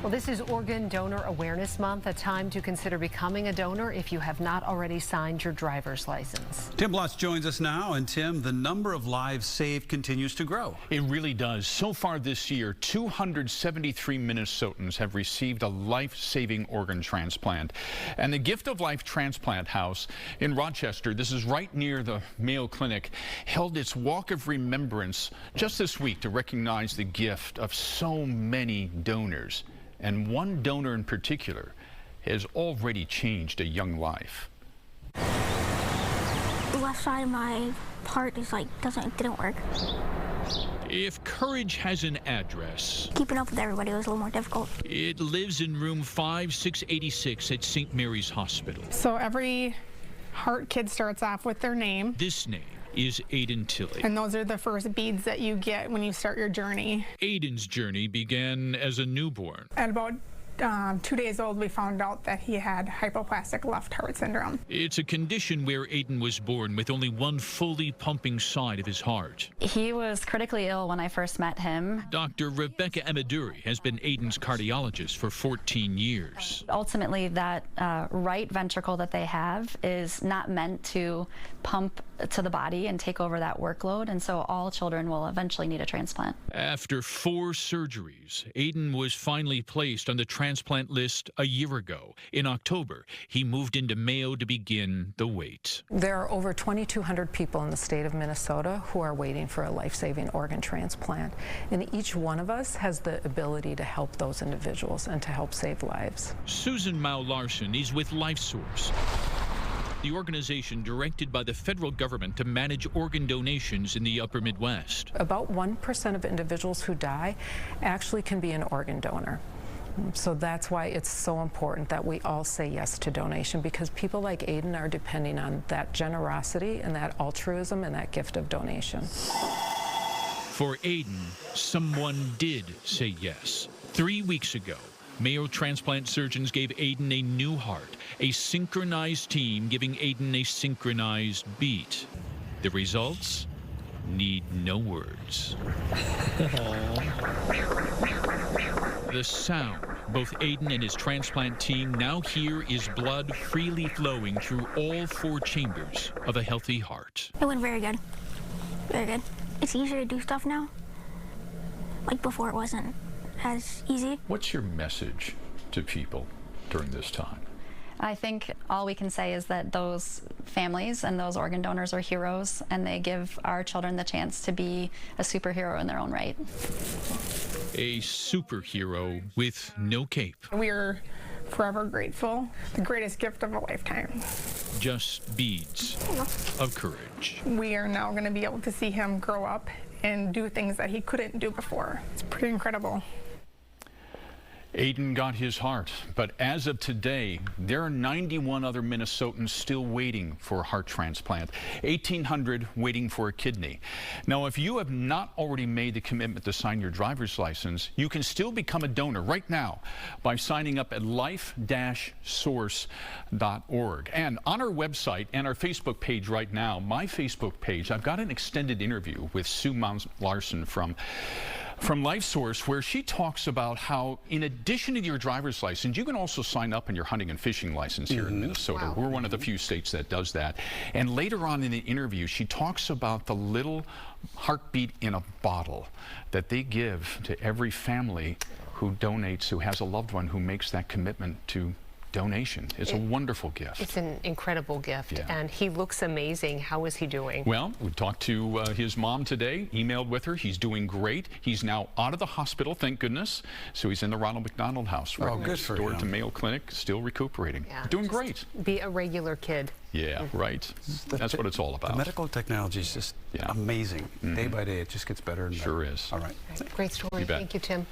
Well, this is Organ Donor Awareness Month, a time to consider becoming a donor if you have not already signed your driver's license. Tim Blotz joins us now. And Tim, the number of lives saved continues to grow. It really does. So far this year, 273 Minnesotans have received a life-saving organ transplant. And the Gift of Life Transplant House in Rochester, this is right near the Mayo Clinic, held its Walk of Remembrance just this week to recognize the gift of so many donors. And one donor in particular has already changed a young life. The left side of my heart is didn't work. If courage has an address, Keeping up with everybody was a little more difficult. it lives in room 5686 at St. Mary's Hospital. So every heart kid starts off with their name. This name is Aidden Tilly. And those are the first beads that you get when you start your journey. Aiden's journey began as a newborn. At about 2 days old, we found out that he had hypoplastic left heart syndrome. It's a condition where Aiden was born with only one fully pumping side of his heart. He was critically ill when I first met him. Dr. Rebecca Amaduri has been Aiden's cardiologist for 14 years. Ultimately, that right ventricle that they have is not meant to pump to the body and take over that workload, and so all children will eventually need a transplant. After 4 surgeries, Aiden was finally placed on the transplant list a year ago. In October, he moved into Mayo to begin the wait. There are over 2,200 people in the state of Minnesota who are waiting for a life-saving organ transplant, and each one of us has the ability to help those individuals and to help save lives. Susan Mao Larson is with LifeSource, the organization directed by the federal government to manage organ donations in the upper Midwest. About 1% of individuals who die actually can be an organ donor. So that's why it's so important that we all say yes to donation, because people like Aiden are depending on that generosity and that altruism and that gift of donation. For Aiden, someone did say yes. 3 weeks ago, Mayo transplant surgeons gave Aiden a new heart, a synchronized team giving Aiden a synchronized beat. The results need no words. The sound both Aiden and his transplant team now hear is blood freely flowing through all 4 chambers of a healthy heart. It went very good. Very good. It's easier to do stuff now. Like before, it wasn't as easy. What's your message to people during this time? I think all we can say is that those families and those organ donors are heroes, and they give our children the chance to be a superhero in their own right. A superhero with no cape. We are forever grateful. The greatest gift of a lifetime. Just beads of courage. We are now going to be able to see him grow up and do things that he couldn't do before. It's pretty incredible. Aiden got his heart, but as of today, there are 91 other Minnesotans still waiting for a heart transplant, 1,800 waiting for a kidney. Now, if you have not already made the commitment to sign your driver's license, you can still become a donor right now by signing up at life-source.org. And on our website and our Facebook page right now, my Facebook page, I've got an extended interview with Sue Larson from LifeSource, where she talks about how, in addition to your driver's license, you can also sign up on your hunting and fishing license here in Minnesota. Wow. We're one of the few states that does that. And later on in the interview, she talks about the little heartbeat in a bottle that they give to every family who donates, who has a loved one who makes that commitment to donation. It's a wonderful gift. It's an incredible gift, Yeah. and he looks amazing. How is he doing? Well, we talked to his mom today, emailed with her. He's doing great. He's now out of the hospital, thank goodness. So he's in the Ronald McDonald House right next door to Mayo Clinic, still recuperating. Yeah, Doing great. Be a regular kid. Yeah, right. That's what it's all about. The medical technology is just amazing. Day by day, it just gets better and better. Sure is. All right. Great story. You bet. Thank you, Tim.